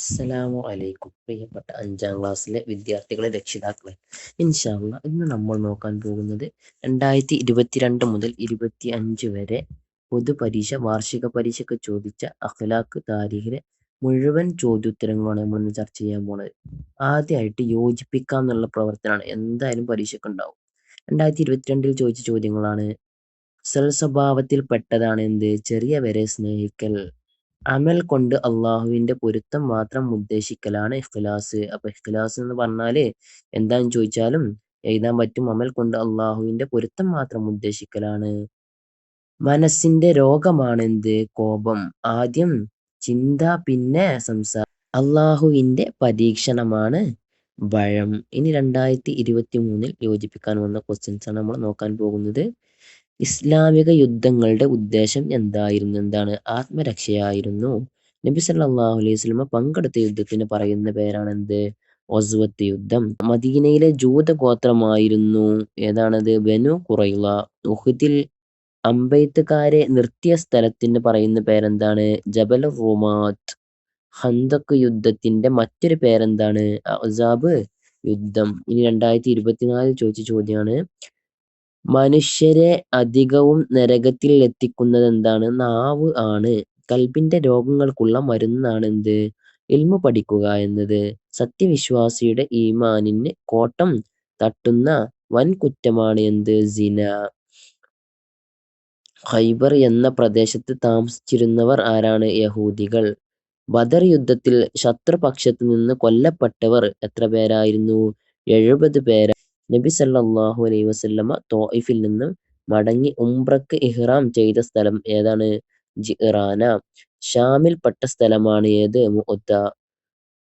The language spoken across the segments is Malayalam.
അസ്സലാമു അലൈക്കും പ്രിയപ്പെട്ട 5ാം ക്ലാസ്സിലെ വിദ്യാർത്ഥികളെ രക്ഷിതാക്കളെ. ഇൻഷാ അള്ളാ ഇന്ന് നമ്മൾ നോക്കാൻ പോകുന്നത് 2022 മുതൽ 25 വരെ പൊതുപരീക്ഷ വാർഷിക പരീക്ഷയ്ക്ക് ചോദിച്ച അഖ്ലാഖ് താരീഖിലെ മുഴുവൻ ചോദ്യോത്തരങ്ങളാണ് നമ്മൾ ഇന്ന് ചർച്ച ചെയ്യാൻ പോണത്. ആദ്യമായിട്ട് യോജിപ്പിക്കുക എന്നുള്ള പ്രവർത്തനമാണ് എന്തായാലും പരീക്ഷയ്ക്ക് ഉണ്ടാവും. 2022 ചോദിച്ച ചോദ്യങ്ങളാണ്: സ്വഭാവത്തിൽ പെട്ടതാണ് എന്ത്? ചെറിയവരെ സ്നേഹിക്കൽ. അമൽ കൊണ്ട് അള്ളാഹുവിന്റെ പൊരുത്തം മാത്രം ഉദ്ദേശിക്കലാണ് ഇഖ്ലാസ്. അപ്പൊ ഇഖ്ലാസ് എന്ന് പറഞ്ഞാല് എന്താന്ന് ചോദിച്ചാലും എഴുതാൻ പറ്റും. അമൽ കൊണ്ട് അള്ളാഹുവിന്റെ പൊരുത്തം മാത്രം ഉദ്ദേശിക്കലാണ്. മനസ്സിന്റെ രോഗമാണ് എന്ത്? കോപം. ആദ്യം ചിന്ത, പിന്നെ സംസാരം. അള്ളാഹുവിന്റെ പരീക്ഷണമാണ് ഭയം. ഇനി 2023 യോജിപ്പിക്കാൻ വന്ന ക്വസ്റ്റ്യൻസ് ആണ് നമ്മൾ നോക്കാൻ പോകുന്നത്. ഇസ്ലാമിക യുദ്ധങ്ങളുടെ ഉദ്ദേശം എന്തായിരുന്നു? എന്താണ്? ആത്മരക്ഷയായിരുന്നു. നബി സല്ലല്ലാഹു അലൈഹി വസല്ലമ പങ്കെടുത്ത യുദ്ധത്തിന് പറയുന്ന പേരാണ് എന്ത്? ഒസ്വത്ത് യുദ്ധം. മദീനയിലെ ജൂത ഗോത്രമായിരുന്നു ഏതാണത്? ബനു ഖുറൈള. ഉഹുദിൽ അമ്പെയ്ത്തുകാരെ നിർത്തിയ സ്ഥലത്തിന് പറയുന്ന പേരെന്താണ്? ജബൽ റുമാത്ത്. ഖന്തക്ക് യുദ്ധത്തിന്റെ മറ്റൊരു പേരെന്താണ്? അഹ്സാബ് യുദ്ധം. ഇനി 2024 ചോദിച്ച ചോദ്യമാണ്: മനുഷ്യരെ അധികവും നരകത്തിൽ എത്തിക്കുന്നത് എന്താണ്? നാവ് ആണ്. കൽബിന്റെ രോഗങ്ങൾക്കുള്ള മരുന്നാണ് എന്ത്? ഇൽമു പഠിക്കുക എന്നത്. സത്യവിശ്വാസിയുടെ ഈമാനിന് കോട്ടം തട്ടുന്ന വൻ കുറ്റമാണ് എന്ത്? സിന. ഖൈബർ എന്ന പ്രദേശത്ത് താമസിച്ചിരുന്നവർ ആരാണ്? യഹൂദികൾ. ബദർ യുദ്ധത്തിൽ ശത്രുപക്ഷത്ത് നിന്ന് കൊല്ലപ്പെട്ടവർ എത്ര പേരായിരുന്നു? 70 പേര്. നബി സല്ലല്ലാഹു അലൈഹി വസല്ലമ ത്വായിഫിൽ നിന്ന് മടങ്ങി ഉംറക്ക് ഇഹ്റാം ചെയ്ത സ്ഥലം ഏതാണ്? ജിറാന. ഷാമിൽപ്പെട്ട സ്ഥലമാണ് ഏത്? മുഅത്ത.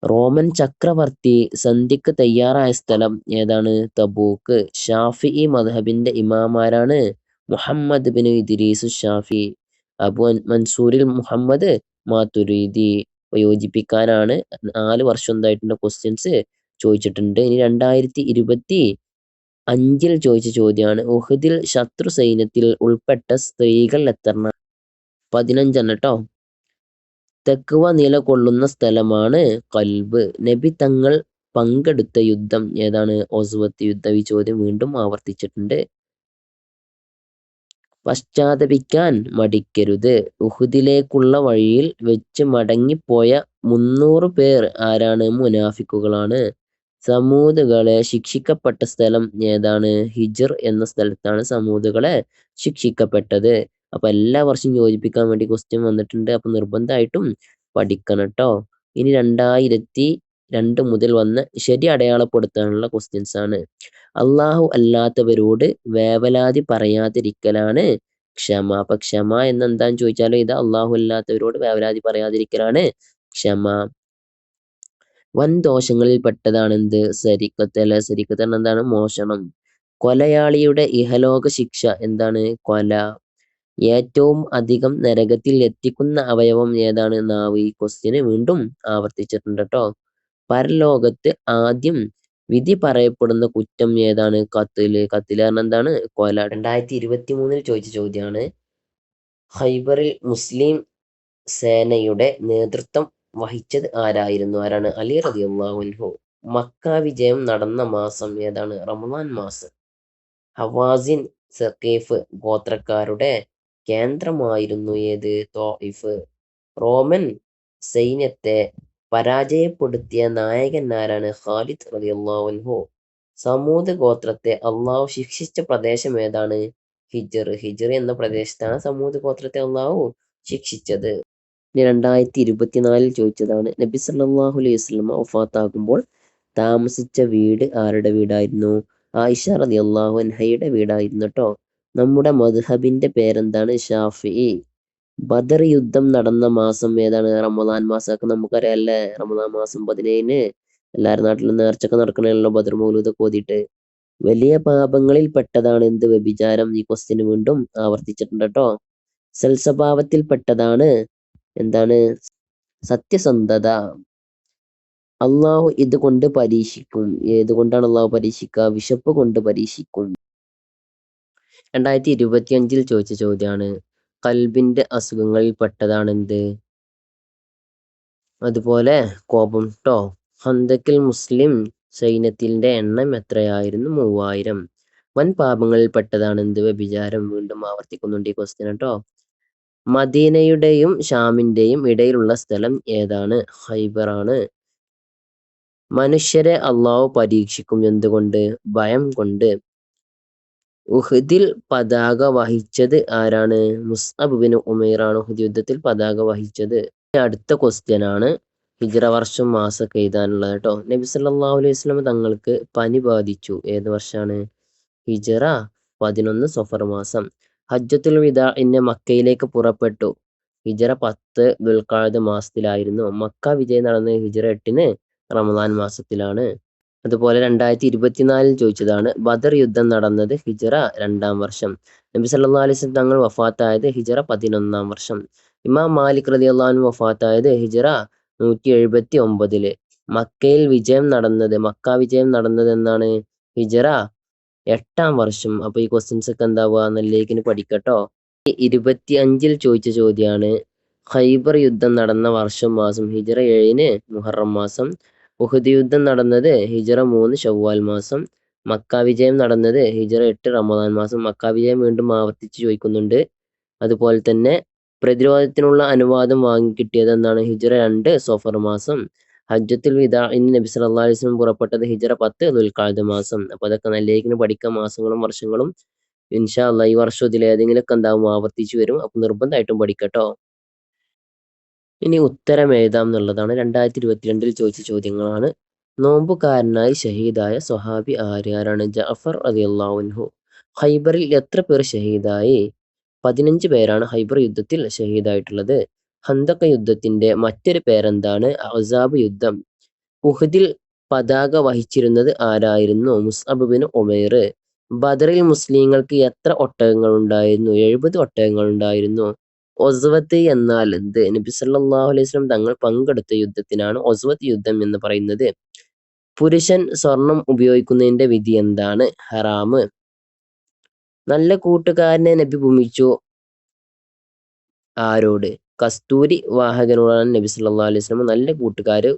റോമൻ ചക്രവർത്തി സന്ധിക്ക് തയ്യാറായ സ്ഥലം ഏതാണ്? തബൂക്ക്. ഷാഫിഈ മദ്ഹബിന്റെ ഇമാമാരാണ്? മുഹമ്മദ് ബിൻ ഇദ്രീസ് ഷാഫി, അബു മൻസൂരിൽ മുഹമ്മദ് മാതുരീദി. യോജിപ്പിക്കാനാണ്. 4 വർഷം എന്തായിട്ടുണ്ട്? ക്വസ്റ്റ്യൻസ് ചോദിച്ചിട്ടുണ്ട്. ഇനി 2025 ചോദിച്ച ചോദ്യമാണ്: ഉഹുദിൽ ശത്രു സൈന്യത്തിൽ ഉൾപ്പെട്ട സ്ത്രീകൾ എത്രണ്ണം? 15 ട്ടോ. തഖ്വ നിലകൊള്ളുന്ന സ്ഥലമാണ് ഖൽബ്. നബി തങ്ങൾ പങ്കെടുത്ത യുദ്ധം ഏതാണ്? ഒസ്വത്ത് യുദ്ധം. ഈ ചോദ്യം വീണ്ടും ആവർത്തിച്ചിട്ടുണ്ട്. പശ്ചാത്തപിക്കാൻ മടിക്കരുത്. ഉഹുദിലേക്കുള്ള വഴിയിൽ വെച്ച് മടങ്ങിപ്പോയ 300 പേർ ആരാണ്? മുനാഫിക്കുകളാണ്. സമൂദുകളെ ശിക്ഷിക്കപ്പെട്ട സ്ഥലം ഏതാണ്? ഹിജ്ർ എന്ന സ്ഥലത്താണ് സമൂദുകളെ ശിക്ഷിക്കപ്പെട്ടത്. അപ്പൊ എല്ലാ വർഷവും യോജിപ്പിക്കാൻ വേണ്ടി ക്വസ്റ്റ്യൻ വന്നിട്ടുണ്ട്. അപ്പൊ നിർബന്ധമായിട്ടും പഠിക്കണം ട്ടോ. ഇനി 2002 മുതൽ വന്ന ശരി അടയാളപ്പെടുത്താനുള്ള ക്വസ്റ്റ്യൻസ് ആണ്. അള്ളാഹു അല്ലാത്തവരോട് വേവലാതി പറയാതിരിക്കലാണ് ക്ഷമ. അപ്പൊ ക്ഷമ എന്നെന്താന്ന് ചോദിച്ചാൽ ഇത് അള്ളാഹു അല്ലാത്തവരോട് വേവലാതി പറയാതിരിക്കലാണ് ക്ഷമ. വൻ ദോഷങ്ങളിൽ പെട്ടതാണ് എന്ത്? സരിക്കത്ത്. അല്ല, സരിക്കത്ത് എന്താണ്? മോഷണം. കൊലയാളിയുടെ ഇഹലോക ശിക്ഷ എന്താണ്? കൊല. ഏറ്റവും അധികം നരകത്തിൽ എത്തിക്കുന്ന അവയവം ഏതാണ്? നാവ്. ഈ ക്വസ്റ്റ്യന് വീണ്ടും ആവർത്തിച്ചിട്ടുണ്ട് ട്ടോ. പരലോകത്ത് ആദ്യം വിധി പറയപ്പെടുന്ന കുറ്റം ഏതാണ്? ഖത്ല്. ഖത്ല് പറഞ്ഞാൽ എന്താണ്? കൊല. 2023 ചോദിച്ച ചോദ്യമാണ്: ഖൈബറിൽ മുസ്ലിം സേനയുടെ നേതൃത്വം വഹിച്ചത് ആരായിരുന്നു? ആരാണ്? അലി റളിയല്ലാഹു അൻഹു. മക്ക വിജയം നടന്ന മാസം ഏതാണ്? റമദാൻ മാസം. ഹവാസിൻ സഖീഫ് ഗോത്രക്കാരുടെ കേന്ദ്രമായിരുന്നു ഏത്? ത്വായിഫ്. റോമൻ സൈന്യത്തെ പരാജയപ്പെടുത്തിയ നായകൻ ആരാണ്? ഖാലിദ് റളിയല്ലാഹു അൻഹു. സമൂദ് ഗോത്രത്തെ അള്ളാഹു ശിക്ഷിച്ച പ്രദേശം ഏതാണ്? ഹിജ്ർ. ഹിജ്ർ എന്ന പ്രദേശത്താണ് സമൂദ് ഗോത്രത്തെ അള്ളാഹു ശിക്ഷിച്ചത്. ഇനി 2024 ചോദിച്ചതാണ്: നബി സല്ലല്ലാഹു അലൈഹി വസല്ലമ വഫാത്താകുമ്പോൾ താമസിച്ച വീട് ആരുടെ വീടായിരുന്നു? ആയിഷ റളിയല്ലാഹു അൻഹയുടെ വീടായിരുന്നു ട്ടോ. നമ്മുടെ മദ്ഹബിന്റെ പേരെന്താണ്? ഷാഫിഈ. ബദർ യുദ്ധം നടന്ന മാസം ഏതാണ്? റമദാൻ മാസമൊക്കെ നമുക്കറിയാം അല്ലേ? റമദാൻ മാസം 17 എല്ലാവരുടെ നാട്ടിലും നേർച്ചയൊക്കെ നടക്കണല്ലോ ബദർ മൗലൂദൊക്കെ ഓതിയിട്ട്. വലിയ പാപങ്ങളിൽ പെട്ടതാണ് എന്ത്? വ്യഭിചാരം. ഈ ക്വസ്റ്റ്യൻ വീണ്ടും ആവർത്തിച്ചിട്ടുണ്ട് ട്ടോ. സൽസ്വഭാവത്തിൽ പെട്ടതാണ് എന്താണ്? സത്യസന്ധത. അള്ളാഹു ഇത് കൊണ്ട് പരീക്ഷിക്കും. ഏതുകൊണ്ടാണ് അള്ളാഹു പരീക്ഷിക്കുക? വിശപ്പ് കൊണ്ട് പരീക്ഷിക്കും. 2025 ചോദിച്ച ചോദ്യമാണ്: കൽബിന്റെ അസുഖങ്ങളിൽ പെട്ടതാണ് എന്ത്? അതുപോലെ കോപം ട്ടോ. ഹന്തക്കിൽ മുസ്ലിം സൈന്യത്തിന്റെ എണ്ണം എത്രയായിരുന്നു? 3000. വൻ പാപങ്ങളിൽ പെട്ടതാണ് എന്ത്? വ്യഭിചാരം. വീണ്ടും ആവർത്തിക്കുന്നുണ്ട് ഈ ക്വസ്റ്റ്യൻ ട്ടോ. മദീനയുടെയും ഷാമിന്റെയും ഇടയിലുള്ള സ്ഥലം ഏതാണ്? ഖൈബറാണ്. മനുഷ്യരെ അള്ളാഹു പരീക്ഷിക്കും എന്തുകൊണ്ട്? ഭയം കൊണ്ട്. ഉഹദിൽ പതാക വഹിച്ചത് ആരാണ്? മുസ്അബ് ബിൻ ഉമൈറാണ് ഉഹദ് യുദ്ധത്തിൽ പതാക വഹിച്ചത്. അടുത്ത ക്വസ്റ്റ്യൻ ആണ് ഹിജ്റ വർഷം മാസമൊക്കെ എഴുതാനുള്ളത് കേട്ടോ. നബി സല്ലല്ലാഹു അലൈഹി വസല്ലം തങ്ങൾക്ക് പനി ബാധിച്ചു. ഏത് വർഷമാണ്? ഹിജ്റ 11 സഫർ മാസം. ഹജ്ജത്തുൽ വിദാഇന് മക്കയിലേക്ക് പുറപ്പെട്ടു. ഹിജ്റ 10 ദുൽഖഅദ മാസത്തിലായിരുന്നു. മക്ക വിജയം നടന്നത് ഹിജ്റ 8 റമദാൻ മാസത്തിലാണ്. അതുപോലെ 2024 ചോദിച്ചതാണ് ബദർ യുദ്ധം നടന്നത് ഹിജ്റ 2-ാം വർഷം. നബി സല്ലല്ലാഹു അലൈഹി വസല്ലം തങ്ങൾ വഫാത്തായത് ഹിജ്റ 11-ാം വർഷം. ഇമാം മാലിക് റളിയല്ലാഹു അൻഹു വഫാത്തായത് ഹിജ്റ 179. മക്കയിൽ വിജയം നടന്നത് മക്ക വിജയം നടന്നത് എന്നാണ്? ഹിജ്റ 8-ാം വർഷം. അപ്പൊ ഈ ക്വസ്റ്റ്യൻസ് ഒക്കെ എന്താവുക? നല്ലേക്കിന് പഠിക്കട്ടോ. 25 ചോദിച്ച ചോദ്യമാണ് ഖൈബർ യുദ്ധം നടന്ന വർഷം മാസം. ഹിജ്റ 7 മുഹറം മാസം. ഉഹദ് യുദ്ധം നടന്നത് ഹിജ്റ 3 ശവ്വാൽ മാസം. മക്ക വിജയം നടന്നത് ഹിജ്റ 8 റമദാൻ മാസം. മക്ക വിജയം വീണ്ടും ആവർത്തിച്ച് ചോദിക്കുന്നുണ്ട്. അതുപോലെ തന്നെ പ്രതിരോധത്തിനുള്ള അനുവാദം വാങ്ങിക്കിട്ടിയത് എന്നാണ്? ഹിജ്റ 2 സഫർ മാസം. ഹജ്ജത്തുൽ വിദാഇന് നബി സല്ലല്ലാഹു അലൈഹി വസല്ലം പുറപ്പെട്ടത് ഹിജ്റ 10 ദുൽഖഅദ മാസം. അപ്പൊ അതൊക്കെ നല്ലേക്കിന് പഠിക്കാം മാസങ്ങളും വർഷങ്ങളും. ഇൻഷാ അല്ലാഹ് ഈ വർഷം ഇതിലേതെങ്കിലുമൊക്കെ എന്താവും? ആവർത്തിച്ചു വരും. അപ്പൊ നിർബന്ധമായിട്ടും പഠിക്കട്ടോ. ഇനി ഉത്തരം എഴുതാം എന്നുള്ളതാണ്. 2022 ചോദിച്ച ചോദ്യങ്ങളാണ്. നോമ്പുകാരനായി ഷഹീദായ സ്വഹാബി ആരാണ്? ജഅഫർ റളിയല്ലാഹു അൻഹു. ഖൈബറിൽ എത്ര പേർ ഷഹീദായി? 15 പേരാണ് ഖൈബർ യുദ്ധത്തിൽ ഷഹീദായിട്ടുള്ളത്. ഖന്തഖ് യുദ്ധത്തിന്റെ മറ്റൊരു പേരെന്താണ്? അഹ്സാബ് യുദ്ധം. ഉഹദിൽ പതാക വഹിച്ചിരുന്നത് ആരായിരുന്നു? മുസ്അബ് ബിൻ ഉമൈർ. ബദറിൽ മുസ്ലിങ്ങൾക്ക് എത്ര ഒട്ടകങ്ങൾ ഉണ്ടായിരുന്നു? 70 ഒട്ടകങ്ങൾ ഉണ്ടായിരുന്നു. ഒസ്വത്ത് എന്നാൽ എന്ത്? നബി സല്ലല്ലാഹു അലൈഹി വസല്ലം തങ്ങൾ പങ്കെടുത്ത യുദ്ധത്തിനാണ് ഒസ്വത്ത് യുദ്ധം എന്ന് പറയുന്നത്. പുരുഷൻ സ്വർണം ഉപയോഗിക്കുന്നതിന്റെ വിധി എന്താണ്? ഹറാമ്. നല്ല കൂട്ടുകാരനെ നബി ഉപമിച്ചു ആരോട്? കസ്തൂരി വാഹകനോടാണ് നബി സല്ലല്ലാഹു അലൈഹി വസല്ലം നല്ല കൂട്ടുകാര്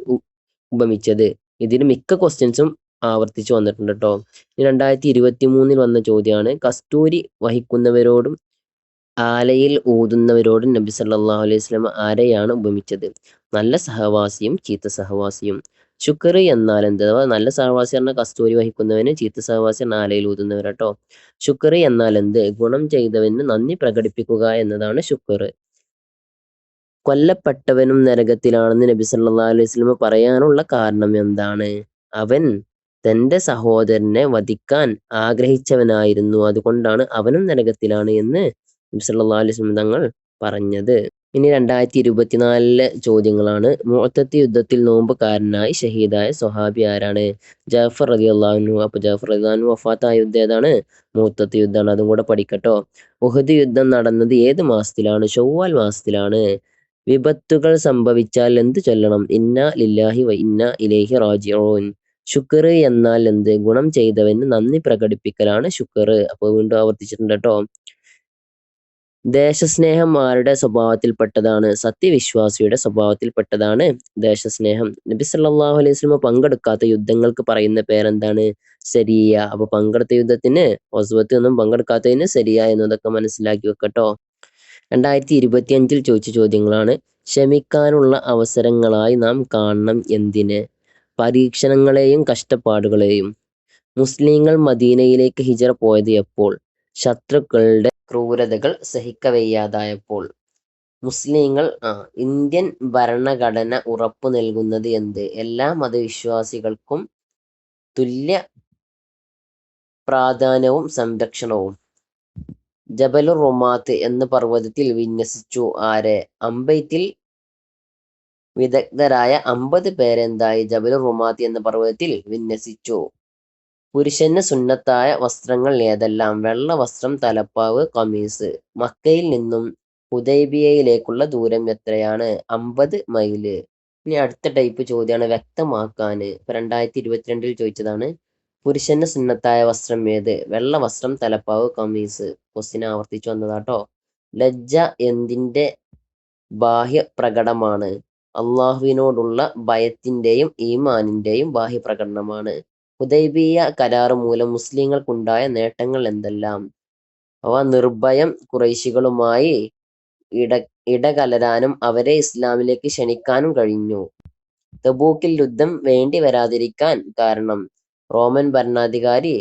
ഉപമിച്ചത്. ഇതിന് മിക്ക ക്വസ്റ്റ്യൻസും ആവർത്തിച്ച് വന്നിട്ടുണ്ട് കേട്ടോ. 2023 വന്ന ചോദ്യമാണ് കസ്തൂരി വഹിക്കുന്നവരോടും ആലയിൽ ഊതുന്നവരോടും നബി സല്ലല്ലാഹു അലൈഹി വസല്ലം ആരെയാണ് ഉപമിച്ചത്? നല്ല സഹവാസിയും ചീത്ത സഹവാസിയും. ശുക്ർ എന്നാൽ എന്ത്? നല്ല സഹവാസി പറഞ്ഞാൽ കസ്തൂരി വഹിക്കുന്നവന്, ചീത്ത സഹവാസി പറഞ്ഞാൽ ആലയിൽ ഊതുന്നവരാട്ടോ. ശുക്ർ എന്നാൽ എന്ത്? ഗുണം ചെയ്തവന് നന്ദി പ്രകടിപ്പിക്കുക എന്നതാണ് ശുക്ർ. കൊല്ലപ്പെട്ടവനും നരകത്തിലാണെന്ന് നബി സല്ലല്ലാഹു അലൈഹി വസല്ലം പറയാനുള്ള കാരണം എന്താണ്? അവൻ തന്റെ സഹോദരനെ വധിക്കാൻ ആഗ്രഹിച്ചവനായിരുന്നു. അതുകൊണ്ടാണ് അവനും നരകത്തിലാണ് എന്ന് നബി സല്ലല്ലാഹു അലൈഹി വസല്ലം തങ്ങൾ പറഞ്ഞത്. ഇനി 2024 ചോദ്യങ്ങളാണ്. മുഅത്തത്ത് യുദ്ധത്തിൽ നോമ്പുകാരനായി ഷഹീദായ സ്വഹാബി ആരാണ്? ജഅഫർ റളിയല്ലാഹു അൻഹു. അപ്പൊ ജഅഫർ റളിയല്ലാഹു അൻഹു വഫാത്തായ യുദ്ധം ഏതാണ്? മുഅത്തത്ത് യുദ്ധമാണ്. അതും കൂടെ പഠിക്കട്ടോ. ഉഹദ് യുദ്ധം നടന്നത് ഏത് മാസത്തിലാണ്? ശവ്വാൽ മാസത്തിലാണ്. വിപത്തുകൾ സംഭവിച്ചാൽ എന്ത് ചൊല്ലണം? ഇന്നാ ലില്ലാഹി വ ഇന്നാ ഇലൈഹി റാജിഊൻ. ശുക്ർ എന്നാൽ എന്ത്? ഗുണം ചെയ്തവന് നന്ദി പ്രകടിപ്പിക്കലാണ് ശുക്ർ. അപ്പോൾ വീണ്ടും ആവർത്തിച്ചിട്ടുണ്ട് കേട്ടോ. ദേശസ്നേഹം ആരുടെ സ്വഭാവത്തിൽപ്പെട്ടതാണ്? സത്യവിശ്വാസിയുടെ സ്വഭാവത്തിൽപ്പെട്ടതാണ് ദേശസ്നേഹം. നബി സല്ലല്ലാഹു അലൈഹി വസല്ലം പങ്കെടുക്കാത്ത യുദ്ധങ്ങൾക്ക് പറയുന്ന പേരെന്താണ്? സരിയ. അപ്പൊ പങ്കെടുത്ത യുദ്ധത്തിന് ഒസ്വത്ത് എന്നും പങ്കെടുക്കാത്തതിന് സരിയ എന്നതൊക്കെ മനസ്സിലാക്കി വെക്കട്ടോ. 2025 ചോദിച്ച ചോദ്യങ്ങളാണ്. ക്ഷമിക്കാനുള്ള അവസരങ്ങളായി നാം കാണണം എന്തിന്? പരീക്ഷണങ്ങളെയും കഷ്ടപ്പാടുകളെയും. മുസ്ലിങ്ങൾ മദീനയിലേക്ക് ഹിജ്റ പോയത് എപ്പോൾ? ശത്രുക്കളുടെ ക്രൂരതകൾ സഹിക്കവയ്യാതായപ്പോൾ. മുസ്ലിങ്ങൾ ഇന്ത്യൻ ഭരണഘടന ഉറപ്പു നൽകുന്നത് എന്ത്? എല്ലാ മതവിശ്വാസികൾക്കും തുല്യ പ്രാധാന്യവും സംരക്ഷണവും. ജബലുർ റുമാത്ത് എന്ന പർവ്വതത്തിൽ വിന്യസിച്ചു ആരെ? അമ്പെയ്ത്തിൽ വിദഗ്ധരായ 50 പേരെന്തായി? ജബലുർ റുമാത്ത് എന്ന പർവ്വതത്തിൽ വിന്യസിച്ചു. പുരുഷന് സുന്നത്തായ വസ്ത്രങ്ങൾ ഏതെല്ലാം? വെള്ള വസ്ത്രം, തലപ്പാവ്, ഖമീസ്. മക്കയിൽ നിന്നും ഹുദൈബിയയിലേക്കുള്ള ദൂരം എത്രയാണ്? 50 മൈല്. ഇനി അടുത്ത ടൈപ്പ് ചോദ്യമാണ് വ്യക്തമാക്കാന്. ഇപ്പൊ 2022 ചോദിച്ചതാണ്. പുരുഷന് സുന്നത്തായ വസ്ത്രം ഏത്? വെള്ള വസ്ത്രം, തലപ്പാവ്, ഖമീസ്. ക്വസ്റ്റ്യൻ ആവർത്തിച്ചു വന്നതാട്ടോ. ലജ്ജ എന്തിന്റെ ബാഹ്യ പ്രകടമാണ്? അള്ളാഹുവിനോടുള്ള ഭയത്തിന്റെയും ഈമാനിന്റെയും ബാഹ്യപ്രകടനമാണ്. ഹുദൈബിയ കരാർ മൂലം മുസ്ലിങ്ങൾക്കുണ്ടായ നേട്ടങ്ങൾ എന്തെല്ലാം? അവ നിർഭയം ഖുറൈശികളുമായി ഇടകലരാനും അവരെ ഇസ്ലാമിലേക്ക് ക്ഷണിക്കാനും കഴിഞ്ഞു. തബൂക്കിൽ യുദ്ധം വേണ്ടി വരാതിരിക്കാൻ കാരണം റോമൻ ഭരണാധികാരി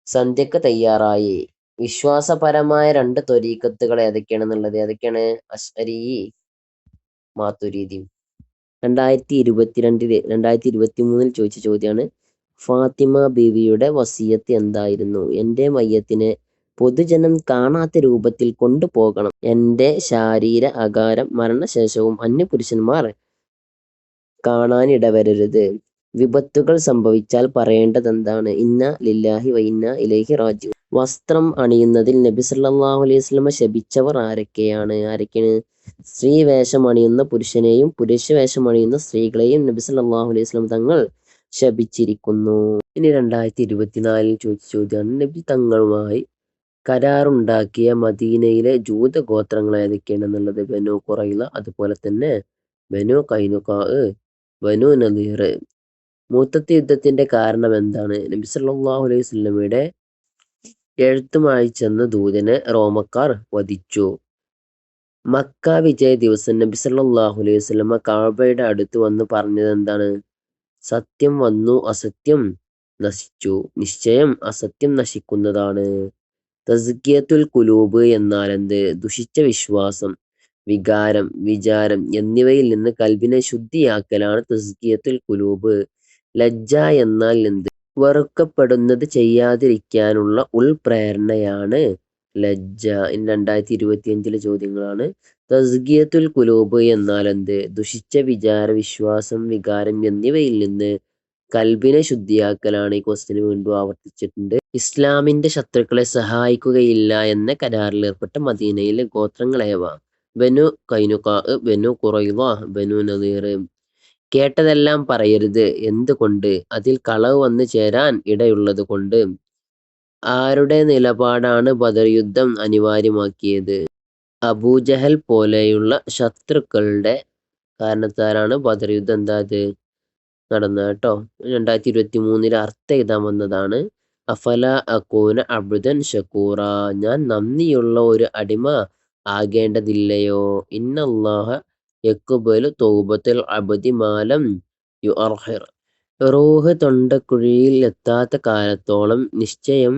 സന്ധ്യക്ക് തയ്യാറായി. വിശ്വാസപരമായ രണ്ട് ത്വരീഖത്തുകൾ ഏതൊക്കെയാണ്? അശ്അരി, മാതുരിദി. 2023 ചോദിച്ച ചോദ്യമാണ്. ഫാത്തിമ ബീവിയുടെ വസിയത്ത് എന്തായിരുന്നു? എന്റെ മയ്യത്തിനെ പൊതുജനം കാണാത്ത രൂപത്തിൽ കൊണ്ടുപോകണം. എന്റെ ശാരീര അകാരം മരണശേഷവും അന്യപുരുഷന്മാർ കാണാനിടവരരുത്. വിപത്തുകൾ സംഭവിച്ചാൽ പറയേണ്ടതെന്താണ്? ഇന്ന ലില്ലാഹി വ ഇന്ന ഇലൈഹി റാജിഊൻ. വസ്ത്രം അണിയുന്നതിൽ നബി സല്ലല്ലാഹു അലൈഹി വസല്ലമ ശപിച്ചവർ ആരൊക്കെയാണ്? സ്ത്രീവേഷം അണിയുന്ന പുരുഷനെയും പുരുഷവേഷം അണിയുന്ന സ്ത്രീകളെയും നബി സല്ലല്ലാഹു അലൈഹി വസല്ലം തങ്ങൾ ശപിച്ചിരിക്കുന്നു. ഇനി 2024 ചോദിച്ച ചോദ്യമാണ്. നബി തങ്ങളുമായി കരാറുണ്ടാക്കിയ മദീനയിലെ ജൂത ഗോത്രങ്ങൾ ഏതൊക്കെയാണെന്നുള്ളത്? ബനു ഖുറൈള, അതുപോലെ തന്നെ ബനു ഖൈനുഖാ, ബനു നളീർ. മൂത്തത്തെ യുദ്ധത്തിന്റെ കാരണം എന്താണ്? നബി സല്ലല്ലാഹു അലൈഹി വസല്ലമയുടെ എഴുത്തുമായി ചെന്ന ദൂതനെ റോമക്കാർ വധിച്ചു. മക്ക വിജയ ദിവസം നബി സല്ലല്ലാഹു അലൈഹി വസല്ലമ കഅബയുടെ അടുത്ത് വന്ന് പറഞ്ഞത് എന്താണ്? സത്യം വന്നു, അസത്യം നശിച്ചു. നിശ്ചയം അസത്യം നശിക്കുന്നതാണ്. തസ്കിയത്തുൽ ഖുലൂബ് എന്നാൽ എന്ത്? ദുഷിച്ച വിശ്വാസം, വികാരം, വിചാരം എന്നിവയിൽ നിന്ന് കൽബിനെ ശുദ്ധിയാക്കലാണ് തസ്കിയത്തുൽ ഖുലൂബ്. ലജ്ജ എന്നാൽ എന്ത്? വെറുക്കപ്പെടുന്നത് ചെയ്യാതിരിക്കാനുള്ള ഉൾപ്രേരണയാണ് ലജ്ജ. 2025 ചോദ്യങ്ങളാണ്. തസ്കിയത്തുൽ ഖുലൂബ് എന്നാൽ എന്ത്? ദുഷിച്ച വിചാര, വിശ്വാസം, വികാരം എന്നിവയിൽ നിന്ന് കൽബിനെ ശുദ്ധിയാക്കലാണ്. ഈ ക്വസ്റ്റ്യൻ വീണ്ടും ആവർത്തിച്ചിട്ടുണ്ട്. ഇസ്ലാമിന്റെ ശത്രുക്കളെ സഹായിക്കുകയില്ല എന്ന കരാറിൽ ഏർപ്പെട്ട മദീനയിലെ ഗോത്രങ്ങൾ ഏവ? ബനു ഖൈനുഖാ, ബനു ഖുറൈള, ബനു നളീർ. കേട്ടതെല്ലാം പറയരുത്. എന്തുകൊണ്ട്? അതിൽ കളവ് വന്നു ചേരാൻ ഇടയുള്ളത് കൊണ്ട്. ആരുടെ നിലപാടാണ് ബദർ യുദ്ധം അനിവാര്യമാക്കിയത്? അബൂജഹൽ പോലെയുള്ള ശത്രുക്കളുടെ കാരണത്താലാണ് ബദർ യുദ്ധം നടന്നത് കേട്ടോ. 2023 അർത്ഥം എഴുതാൻ വന്നതാണ്. അഫല അകൂന അബ്ദൻ ഷക്കൂറ. ഞാൻ നന്ദിയുള്ള ഒരു അടിമ ആകേണ്ടതില്ലയോ? ഇന്നല്ലാഹ യഖ്ബലു തൗബത്തൽ അബ്ദി മാലം യുഅർഹിർ. റൂഹ് തൊണ്ടക്കുഴിയിൽ എത്താത്ത കാലത്തോളം നിശ്ചയം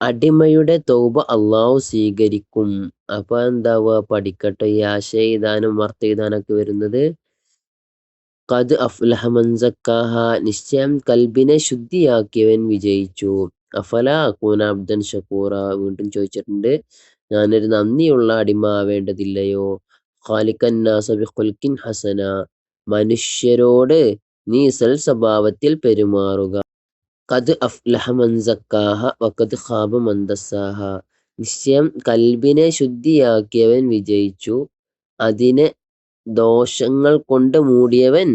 അടിമയുടെ തൗബ അള്ളാഹു സ്വീകരിക്കും. അപ്പൊ എന്താവുക? പഠിക്കട്ടെ. ഈ ആശയം എഴുതാനും അർത്ഥം എഴുതാനൊക്കെ വരുന്നത് ഖദ് അഫ്ലഹ മൻ സക്കാഹ. നിശ്ചയം കൽബിനെ ശുദ്ധിയാക്കിയവൻ വിജയിച്ചു. അഫല അകൂന അബ്ദൻ ഷക്കൂറ. വീണ്ടും ചോദിച്ചിട്ടുണ്ട്. ഞാനൊരു നന്ദിയുള്ള അടിമ ആവേണ്ടതില്ലയോ? ഖാലിഖൻ നാസ ബിഖുൽഖിൻ ഹസന. മനുഷ്യരോട് നീ സൽ സ്വഭാവത്തിൽ പെരുമാറുക. ഖദ് അഫ്ലഹ മൻ സക്കാഹ വഖദ് ഖാബ മൻ ദസ്സാഹ. നിശ്ചയം കൽബിനെ ശുദ്ധിയാക്കിയവൻ വിജയിച്ചു, അതിനെ ദോഷങ്ങൾ കൊണ്ട് മൂടിയവൻ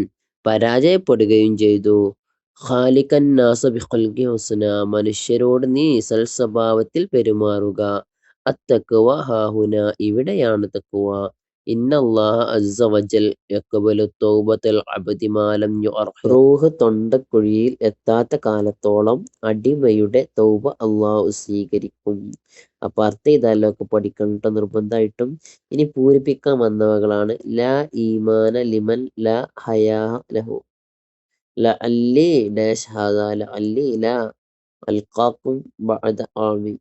പരാജയപ്പെടുകയും ചെയ്തു. ഖാലിഖൻ നാസ ബിഖുൽഖിൻ ഹസന. മനുഷ്യരോട് നീ സൽസ്വഭാവത്തിൽ പെരുമാറുക. അത്തഖ്വ ഹാഹുന. ഇവിടെയാണ് തഖ്വ. ഇന്നല്ലാഹ അസ്സ വജൽ യഖ്ബലു തൗബത്തൽ അബ്ദി മാ ലം യുഅർഹിർ. റൂഹ് തൊണ്ടക്കുഴിയിൽ എത്താത്ത കാലത്തോളം അടിമയുടെ തൗബ അള്ളാഹു സ്വീകരിക്കും. അപ്പൊ അർത്ഥം ഇതെല്ലാം പഠിക്കണം ട്ടോ നിർബന്ധമായിട്ടും. ഇനി പൂരിപ്പിക്കാൻ വന്നവകളാണ്. ലാ ഈമാന ലിമൻ ലാ ഹയാ ലഹു. ലഅല്ലി ഡാഷ് ഹാദാ ലഅല്ലി ലാ അൽഖാക്കും ബഅദ ആമി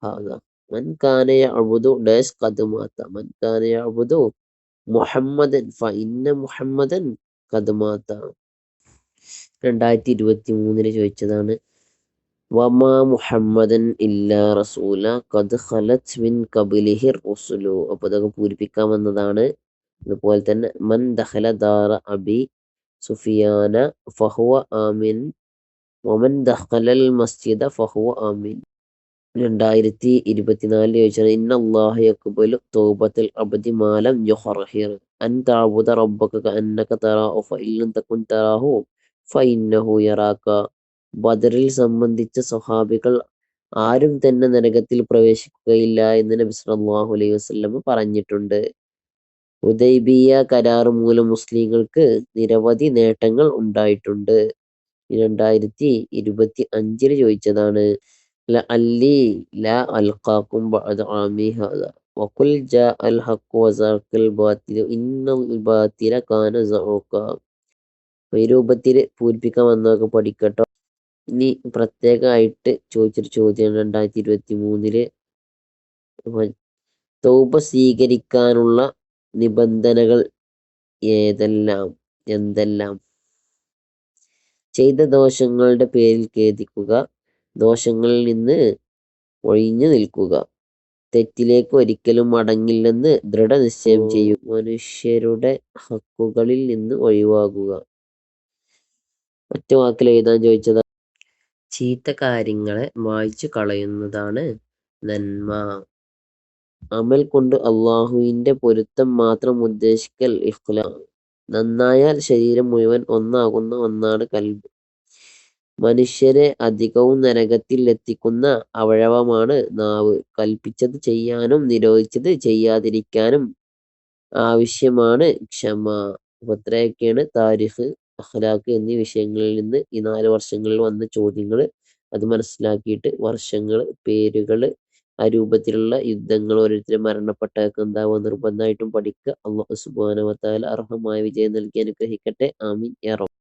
ഹാദാ. മൻ കാന യഅ്ബുദു ഡാഷ് ഖദ് മാത. മൻ കാന യഅ്ബുദു മുഹമ്മദൻ ഫഇന്ന മുഹമ്മദൻ ഖദ് മാത. 2023 ചോദിച്ചതാണ്. വമാ മുഹമ്മദൻ ഇല്ലാ റസൂല ഖദ് ഖലത് മിൻ ഖബ്ലിഹിർ റുസുലു. അപ്പോൾ ഇതൊക്കെ പൂരിപ്പിക്കാൻ വന്നതാണ്. അതുപോലെ തന്നെ മൻ ദഖല ദാറ അബി സുഫിയാന ഫഹുവ ആമിൻ വമൻ ദഖലൽ മസ്ജിദ ഫഹുവ ആമിൻ. 2024 ചോദിച്ചാൽ ഇന്നല്ലാഹ യഖ്ബലു തൗബത്തൽ അബ്ദി മാ ലം യുഖർഹിർ അൻ തഅബുദ റബ്ബക കഅന്നക തറാഹു ഫഇൻ ലം തകുൻ തറാഹു ഫഇന്നഹു യറാക. ബദറിൽ സംബന്ധിച്ച സ്വഹാബികൾ ആരും തന്നെ നരകത്തിൽ പ്രവേശിക്കുകയില്ല എന്ന് നബി സല്ലല്ലാഹു അലൈഹി വസല്ലം പറഞ്ഞിട്ടുണ്ട്. ഹുദൈബിയ കരാർ മൂലം മുസ്ലിങ്ങൾക്ക് നിരവധി നേട്ടങ്ങൾ ഉണ്ടായിട്ടുണ്ട്. 2025 ചോദിച്ചതാണ്. ലഅല്ലി ലാ അൽഖാക്കും ബഅദ ആമി ഹാദാ വഖുൽ ജാഅൽ ഹഖ് വസഹഖൽ ബാത്തിലു ഇന്നൽ ബാത്തില കാന സഹൂഖാ. ഈ രൂപത്തിൽ പൂരിപ്പിക്കാൻ വന്നതൊക്കെ പഠിക്കട്ടോ. ഇനി പ്രത്യേകമായിട്ട് ചോദിച്ചൊരു ചോദ്യമാണ് 2023 തൗബ സ്വീകരിക്കാനുള്ള നിബന്ധനകൾ എന്തെല്ലാം? ചെയ്ത ദോഷങ്ങളുടെ പേരിൽ ഖേദിക്കുക, ദോഷങ്ങളിൽ നിന്ന് ഒഴിഞ്ഞു നിൽക്കുക, തെറ്റിലേക്ക് ഒരിക്കലും മടങ്ങില്ലെന്ന് ദൃഢനിശ്ചയം ചെയ്യുക, മനുഷ്യരുടെ ഹക്കുകളിൽ നിന്ന് ഒഴിവാകുക. ഒറ്റ വാക്കിൽ എഴുതാൻ ചോദിച്ചത്. ചീത്ത കാര്യങ്ങളെ മായ്ച്ചു കളയുന്നതാണ് നന്മ. അമൽ കൊണ്ട് അള്ളാഹുവിന്റെ പൊരുത്തം മാത്രം ഉദ്ദേശിക്കൽ ഇഖ്ലാസ്. നന്നായാൽ ശരീരം മുഴുവൻ ഒന്നാകുന്ന ഒന്നാണ് കൽബ്. മനുഷ്യരെ അധികവും നരകത്തിൽ എത്തിക്കുന്ന അവയവമാണ് നാവ്. കൽപ്പിച്ചത് ചെയ്യാനും നിരോധിച്ചത് ചെയ്യാതിരിക്കാനും ആവശ്യമാണ് ക്ഷമ. അപ്പൊ ഇത്രയൊക്കെയാണ് താരിഖ്, അഖ്ലാഖ് എന്നീ വിഷയങ്ങളിൽ നിന്ന് ഈ 4 വർഷങ്ങളിൽ വന്ന ചോദ്യങ്ങൾ. അത് മനസ്സിലാക്കിയിട്ട് വർഷങ്ങൾ, പേരുകൾ, ആ രൂപത്തിലുള്ള യുദ്ധങ്ങൾ, ഓരോരുത്തരും മരണപ്പെട്ടതൊക്കെ എന്താവുക നിർബന്ധമായിട്ടും പഠിക്കുക. അല്ലാഹു സുബ്ഹാനഹു വ തആല അർഹമായ വിജയം നൽകി അനുഗ്രഹിക്കട്ടെ. ആമീൻ യാ റബ്ബ്.